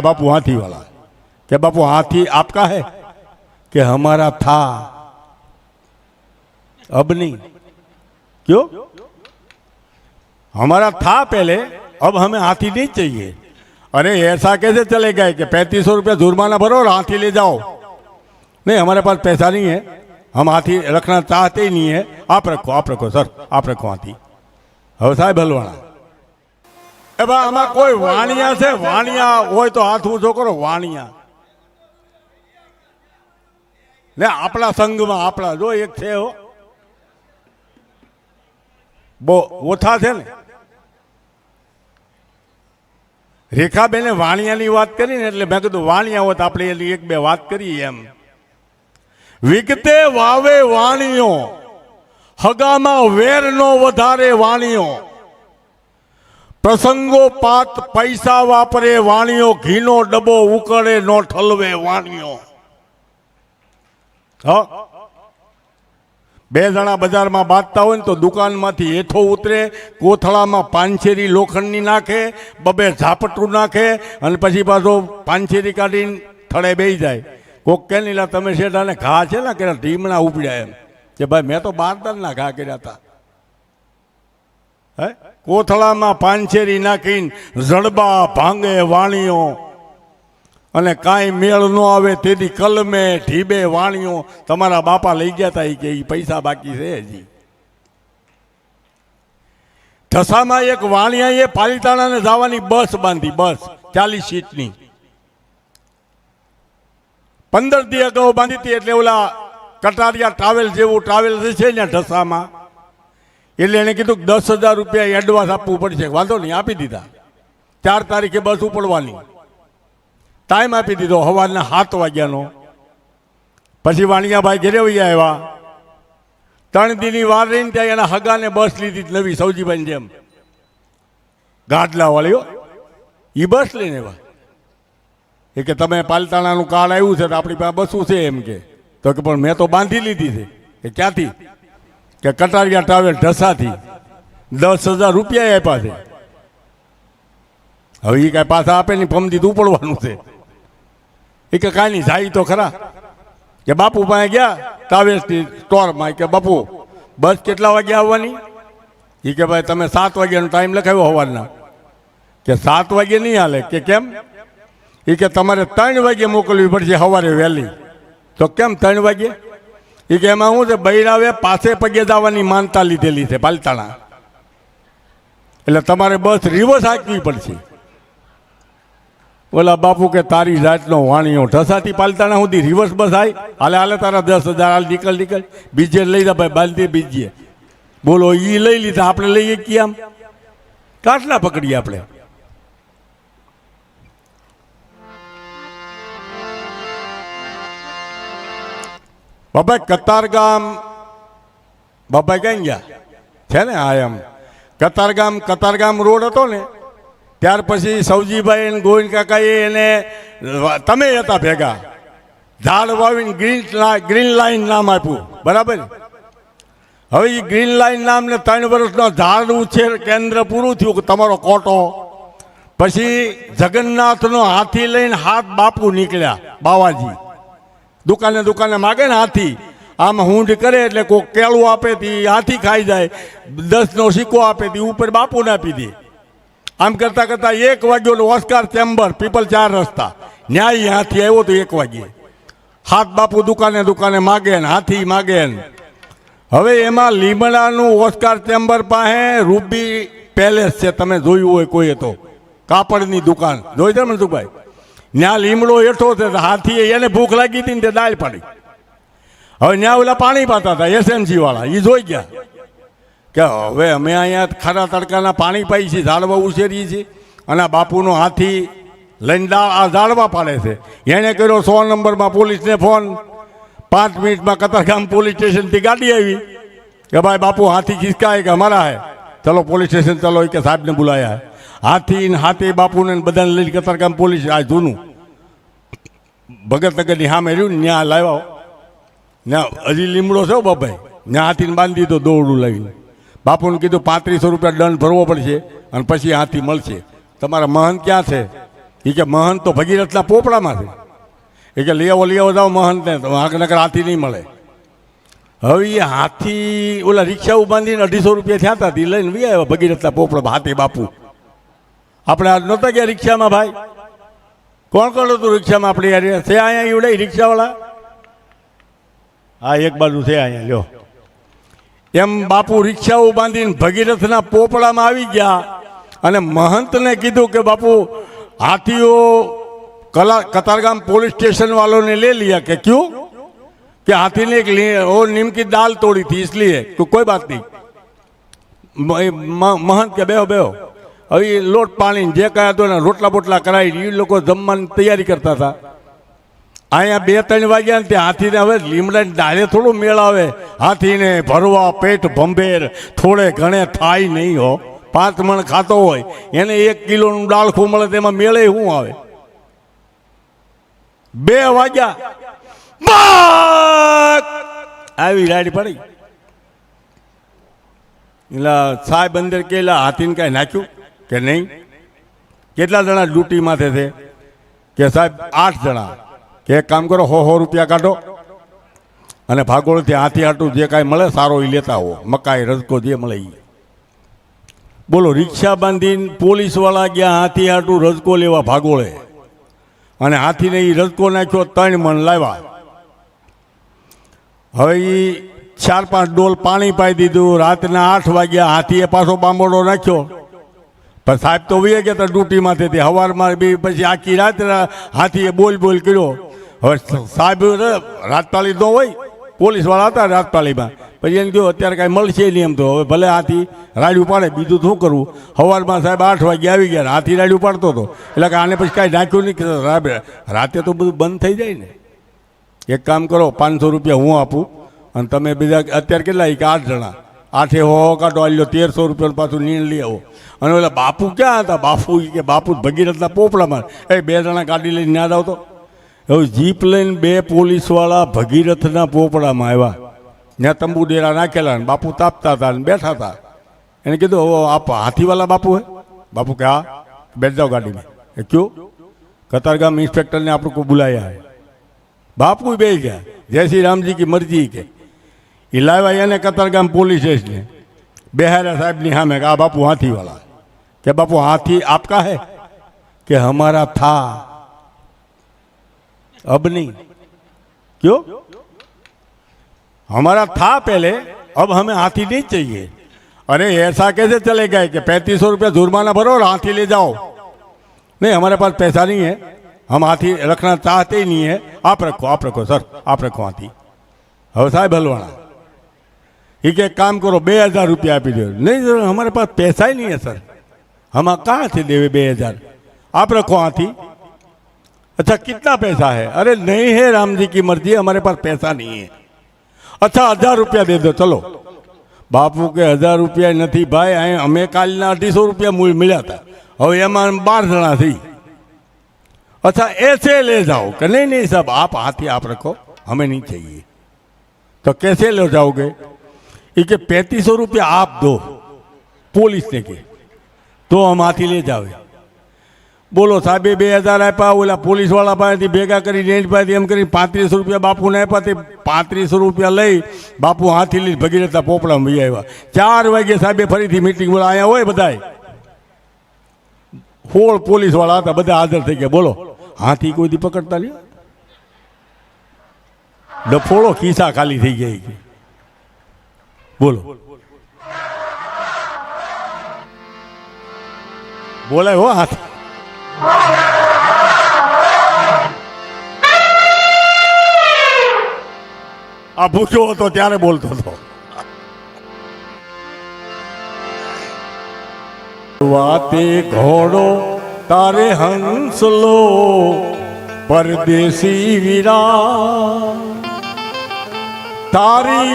बापू हाथी वाला क्या बापू हाथी आपका है कि हमारा था अब नहीं क्यों हमारा था पहले अब हमें हाथी नहीं चाहिए। अरे ऐसा कैसे चलेगा कि 3500 रुपया जुर्माना भरो और हाथी ले जाओ। नहीं हमारे पास पैसा नहीं है हम हाथी रखना चाहते ही नहीं है। आप रखो सर आप रखो हाथी। હવે સાહેબ હલવાણા એ બા આમાં કોઈ વાણિયા છે વાણિયા હોય તો હાથ ઊંચો કરો વાણિયા ને આપણા સંઘમાં આપણા જો એક છે હો બહુ ઓછા છે ને રેખાબેને વાણિયાની વાત કરી ને એટલે મેં કીધું વાણિયા હોત આપણે એની એક બે વાત કરીએ એમ। વિગતે વાવે વાણિયો હગામાં વેર નો વધારે વાણિયો પ્રસંગો પાત પૈસા વાપરે વાણિયો ઘીનો ડબ્બો ઉકળે નો ઠલવે વાણિયો। બે જણા બજારમાં બાંધતા હોય ને તો દુકાનમાંથી હેઠો ઉતરે કોથળામાં પાનછેરી લોખંડની નાખે બબે ઝાપટું નાખે અને પછી પાછો પાનછેરી કાઢીને થળે બેસી જાય। કોક કે નીલા તમે શેઠાને ઘા છે ને કે ઢીમણા ઉપડ્યા એમ કે ભાઈ મેં તો બારદાનના ઘા કર્યા હતા। હે કોથળામાં પાનછેરી નાખીને જડબા ભાંગે વાણિયો અને કાંઈ મેળ ન આવે તેથી કલમે ઢીબે વાણિયો। તમારા બાપા લઈ ગયા હતા કે એ પૈસા બાકી છે હજી। ઠસામાં એક વાણિયાએ પાલિતાણાને જવાની બસ બાંધી બસ 40 સીટની 15 દી અગાઉ બાંધી હતી। એટલે ઓલા કટારિયા ટ્રાવેલ જેવું ટ્રાવેલ છે ને ઢસામાં એટલે એને કીધું 10,000 રૂપિયા એડવાન્સ આપવું પડશે। વાંધો નહીં આપી દીધા। 4 તારીખે બસ ઉપડવાની ટાઈમ આપી દીધો સવારના 7 વાગ્યાનો। પછી વાણિયાભાઈ ઘેરે વયા આવ્યા 3 દીની વાર રહીને ત્યાં એના હગાને બસ લીધી નવી સૌજીભાઈ જેમ ગાડલા વાળીઓ એ બસ લઈને આવ્યા એ કે તમે પાલતાણાનું કાર્ડ આવ્યું છે તો આપણી પાસે બસું છે એમ કે તો કે પણ મેં તો બાંધી લીધી છે કે ક્યાંથી કે કટારિયા ટ્રાવેલ ઢસાથી 10,000 રૂપિયા આપ્યા છે। હવે એ કાંઈ પાછા આપે નહીં પમદી ઉપડવાનું છે। એ કે કાંઈ નહીં જાય તો ખરા કે બાપુ પાસે ગયા ટ્રાવેલ્સની સ્ટોરમાં કે બાપુ બસ કેટલા વાગે આવવાની એ કે ભાઈ તમે 7 વાગ્યાનો ટાઈમ લખાવ્યો સવારના કે 7 વાગે નહીં હાલે કે કેમ એ કે તમારે 3 વાગે મોકલવી પડશે સવારે વહેલી। તો કેમ 3 વાગે એ કે એમાં શું છે બૈરાવે પાસે પગે જવાની માનતા લીધેલી છે પાલતાણા એટલે તમારે બસ રિવર્સ હાંકવી પડશે। ઓલા બાપુ કે તારી જાતનો વાણિયો ઢસાથી પાલતાણા સુધી રિવર્સ બસ આવી હાલે હાલે તારા 10,000 હાલ નીકળ બીજે લઈ જા ભાઈ બાંધી બીજે બોલો એ લઈ લીધા આપણે લઈએ કે આમ કાટલા પકડીએ આપણે। બાબા કતારગામ બાબા ક્યાં ગયા છે ને આ એમ કતારગામ રોડ હતો ને ત્યાર પછી સૌજીભાઈ અને ગોવિંદ કાકાએ એને તમે હતા ભેગા ઝાડ વાવીને ગ્રીન લાઈન નામ આપ્યું બરાબર। હવે એ ગ્રીન લાઈન નામને 3 વર્ષનો ઝાડ ઉછેર કેન્દ્ર પૂરું થયું કે તમારો કોટો પછી જગન્નાથનો હાથી લઈને હાથ બાપુ નીકળ્યા બાવાજી દુકાને માગે ને હાથી આમ હુંડ કરે એટલે કોઈ કેળું આપે તે હાથી ખાઈ જાય 10નો સિક્કો આપે તે ઉપર બાપુને આપી દે। આમ કરતા કરતા 1 વાગ્યો ઓસ્કાર ચેમ્બર પીપલ 4 રસ્તા ન્યાય હાથી આવ્યો તો 1 વાગ્યે હાથ બાપુ દુકાને માગે ને હાથી માગે ને। હવે એમાં લીમડાનું ઓસ્કાર ચેમ્બર પાસે રૂબી પેલેસ છે તમે જોયું હોય કોઈએ તો કાપડની દુકાન જોઈ છે મનસુખભાઈ ત્યાં લીમડો હેઠો છે હાથીએ એને ભૂખ લાગી હતી ને તે દાળ પાડી। હવે ત્યાં ઓલા પાણી પાતા હતા એસએમસી વાળા એ જોઈ ગયા કે હવે અમે અહીંયા ખરા તડકાના પાણી પાઈ છીએ ઝાડવા ઉછેરીએ છીએ અને આ બાપુનો હાથી લઈને આ ઝાડવા પાડે છે। એણે કર્યો 100 નંબરમાં પોલીસને ફોન 5 મિનિટમાં કતારગામ પોલીસ સ્ટેશનથી ગાડી આવી કે ભાઈ બાપુ હાથી ખિસકાય કે અમારા હે ચલો પોલીસ સ્ટેશન ચલો કે સાહેબને બોલાયા હે। હાથી બાપુને બધાને લઈને કતારગામ પોલીસ આ જૂનું ભગતનગરની સામે રહ્યું ને ત્યાં લાવ્યા ત્યાં હજી લીમડો છે બાભાઈ ત્યાં હાથીને બાંધી દીધો દોરડું લાવીને બાપુને કીધું 3500 રૂપિયા દંડ ભરવો પડશે અને પછી હાથી મળશે। તમારા મહંત ક્યાં છે એ કે મહંત તો ભગીરથના પોપડામાં છે. એ કે લઈ આવો જાઓ મહંતને, તો નકર હાથી નહીં મળે. હવે એ હાથી ઓલા રિક્ષા બાંધીને 250 રૂપિયા થયા હતા, તે લઈને વી આવ્યા ભગીરથના પોપડામાં હાથી બાપુ. આપણે આજ નહોતા ગયા રિક્ષામાં ભાઈ? કોણ કોણ હતું રિક્ષામાં? આપણે યાર છે અહીંયા એવડે રિક્ષાવાળા? હા, એક બાજુ છે અહીંયા લ્યો. એમ બાપુ રિક્ષાઓ બાંધીને ભગીરથના પોપડામાં આવી ગયા અને મહંતને કીધું કે બાપુ हाथियों कतारगाम पुलिस स्टेशन वालों ने ले लिया कि क्यों? कि हाथी ने एक वो नीम की डाल तोड़ी थी इसलिए। तो कोई बात नहीं, महंत के बेहो बेहो अभी लोट पानी जे कहा तो ना रोटला बोटला कराई ये लोग जमवानी तैयारी करता था। अँ 2-3 वाग्या त्या हाथी ने हवे લીમડા डाले थोड़ो मेल आवे, हाथी ने भरवा पेट भंभेर थोड़े घणे थाय नहीं हो। 5 मण खातो होय एने 1 किलो डाळखું મળે તેમાં મેળે શું આવે? 2 વાગ્યા આવી રાડી પડી. એટલે સાહેબ અંદર કેલા હાથીને કાંઈ નાખ્યું કે નહીં? કેટલા જણા ડ્યુટી માથે છે? કે સાહેબ 8 જણા. કે એક કામ કરો, 100 રૂપિયા કાઢો અને ભાગોળથી હાથી હાટું જે કાંઈ મળે સારો એ લેતા હો, મકાઈ રજકો જે મળે એ. બોલો, રિક્ષા બાંધીને પોલીસવાળા ગયા હાથી હાટું રજકો લેવા ભાગોળે, અને હાથીને એ રજકો નાખ્યો 3 મણ લાવ્યા. હવે એ 4-5 ડોલ પાણી પાઈ દીધું. રાતના 8 વાગ્યા હાથીએ પાછો બાંબોડો નાખ્યો. પણ સાહેબ તો વહી ગયા હતા ડ્યુટીમાંથી. સવારમાં બી પછી આખી રાત હાથીએ બોલ કર્યો. હવે સાહેબ રાજપાલી તો હોય, પોલીસવાળા હતા રાજપાલીમાં. પછી એને કહ્યું અત્યારે કાંઈ મળશે નહીં એમ તો. હવે ભલે હાથી રાડ્યું પાડે, બીજું શું કરવું? સવારમાં સાહેબ 8 વાગે આવી ગયા, હાથી રાડ્યું પાડતો હતો. એટલે કે આને પછી કાંઈ નાખ્યું નહીં. રાતે તો બધું બંધ થઈ જાય ને. એક કામ કરો, 500 રૂપિયા હું આપું અને તમે બીજા અત્યારે કેટલા? કે 8 જણા, 8 હો કાઢો, આલ્યો 1300 રૂપિયા પાછું નીણ લઈ આવો. અને ઓલા બાપુ ક્યાં હતા? બાપુ કે બાપુ ભગીરથના પોપડામાં. 2 જણા ગાડી લઈને યાદ આવતો. હવે જીપ લઈને 2 પોલીસવાળા ભગીરથના પોપડામાં આવ્યા. ત્યાં તંબુ ડેરા નાખેલા, બાપુ તાપતા હતા ને બેઠા હતા. એને કીધું હવે આપ હાથીવાલા બાપુ હે? બાપુ કે હા. બેઠ જાઓ ગાડી में. क्यों? कतारगाम इंस्पेक्टर ने आपको बुलाया है. बापू बे गया, जय श्री राम जी की मर्जी के लावा यानी कतारगाम पुलिस स्टेशन बेहारा साहब ने हाँ मैं कहा बापू हाथी वाला. क्या बापू हाथी आपका है? कि हमारा था, अब नहीं. क्यों? हमारा था पहले, अब हमें हाथी नहीं चाहिए. अरे ऐसा कैसे चले गए कि 3500 रुपया जुर्माना भरो और हाथी ले जाओ? नहीं, हमारे पास पैसा नहीं है, हम हाथी रखना चाहते ही नहीं है. आप रखो सर, आप रखो हाथी. હવે સાહેબ હલવાણા ये कि काम करो 2000 रुपया आपी दो. नहीं सर, हमारे पास पैसा ही नहीं है सर, हम कहाँ से देवे 2000? आप रखो हाथी. अच्छा कितना पैसा है? अरे नहीं है, राम जी की मर्जी, हमारे पास पैसा नहीं है. अच्छा 1000 रुपया दे दो चलो. बापू के 1000 रुपया नहीं भाई, अमे काल 250 रुपया मिला था. હવે એમાં 12 જણા થઈ. अच्छा ऐसे ले जाओ कि नहीं साहब आप हाथी आप रखो, हमें नहीं चाहिए. तो कैसे ले जाओगे? ये कि 3500 रुपया आप दो पुलिस ने के तो हम हाथी ले जाओ. बोलो साहबे 2000 आप्या, ओला पुलिस वाला पासेथी भेगा करी रेंज पासेथी एम करी 3500 रुपया बापू ने आप्या. 3500 रुपया लई बापू हाथी लई भगीरथना पोपડામાં વહી આવ્યા. 4 વાગે સાહેબે ફરીથી મીટિંગ બોલા આયા હોય બધાય. 16 પોલીસ વાળા હતા, બધા હાજર થઈ ગયા. બોલો, હાથી કોઈથી પકડતા નહીં. ડફોળો ખિસ્સા ખાલી થઈ ગયા. બોલો બોલાય હો હાથી. આ ભૂખ્યો હતો ત્યારે બોલતો હતો. वाते घोड़ो तारे हंसलो परदेसी वीरा, तारी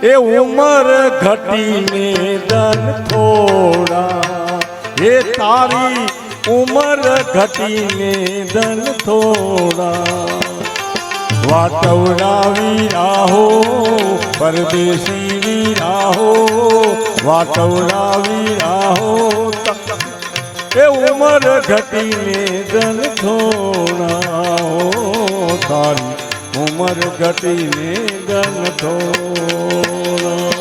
ए उमर घटी ने दन थोड़ा. ये तारी उमर घटी ने दन थोड़ा. वाटवड़ा वीरा हो परदेसी वीरा हो, वाटवड़ा वीरा हो એ ઉમર ઘટીને ધન થોડા તારી ઉમર ઘટીને ધન થોડા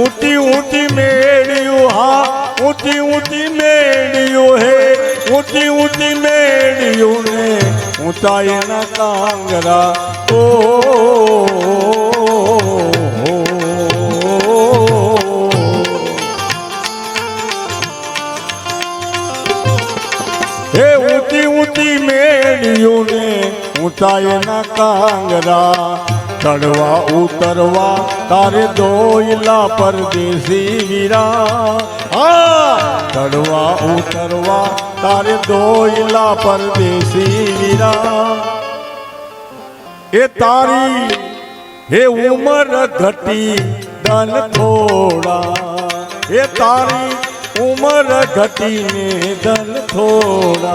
ऊंची ऊंची मेड़ियों हाँ ऊंची ऊंची मेड़ियों है ऊंची ऊंची मेड़ियों ने ऊंचाई न कांगरा ओ हे ऊंची ऊंची मेड़ियों ने ऊंचाई न कांगरा चढ़वा उतरवा तारे दोयला परदेसी वीरा हाँ चढ़वा उतरवा तारे दोयला परदेसी वीरा ए तारी हे उमर घटी धन थोड़ा ए तारी उमर घटी ने धन थोड़ा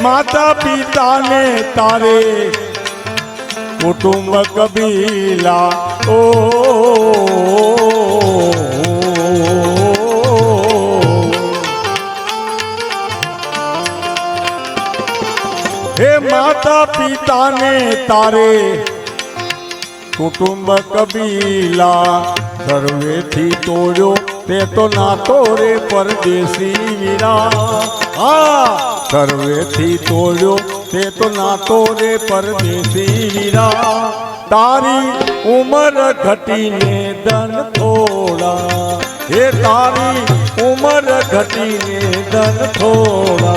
माता पिता ने तारे कुटुंब कबीला ओ हे माता पिता ने तारे कुटुंब कबीला सर्वे थी तोड़ो ते तो नातो रे परदेसी वीरा हाँ सर्वे थी तोड़ो ते तो नातो रे परदेसी वीरा तारी उमर घटी ने धन थोड़ा हे तारी उमर घटी ने धन थोड़ा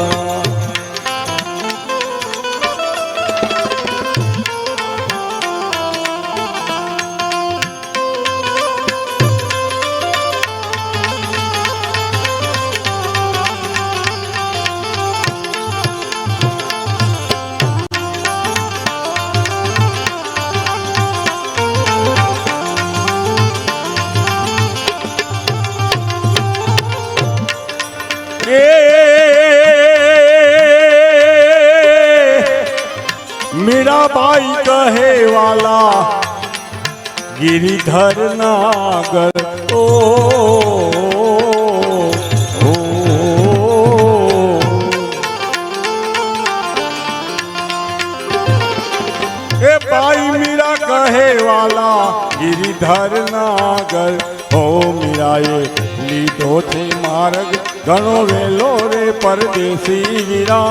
मीराबाई कहे वाला गिरिधर नागर ओ, ओ, ए बाई मीरा कहे वाला गिरिधर नागर ओ मीराए लीधो छे मार्ग घणो वेलो रे परदेसी वीरा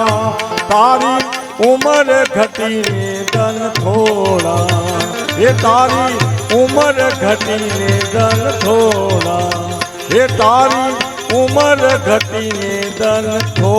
तारी उमर घटी ने धन थोड़ा ये तारी उमर घटी ने धन थोड़ा એ તારી ઉંમર ઘટીને દન થો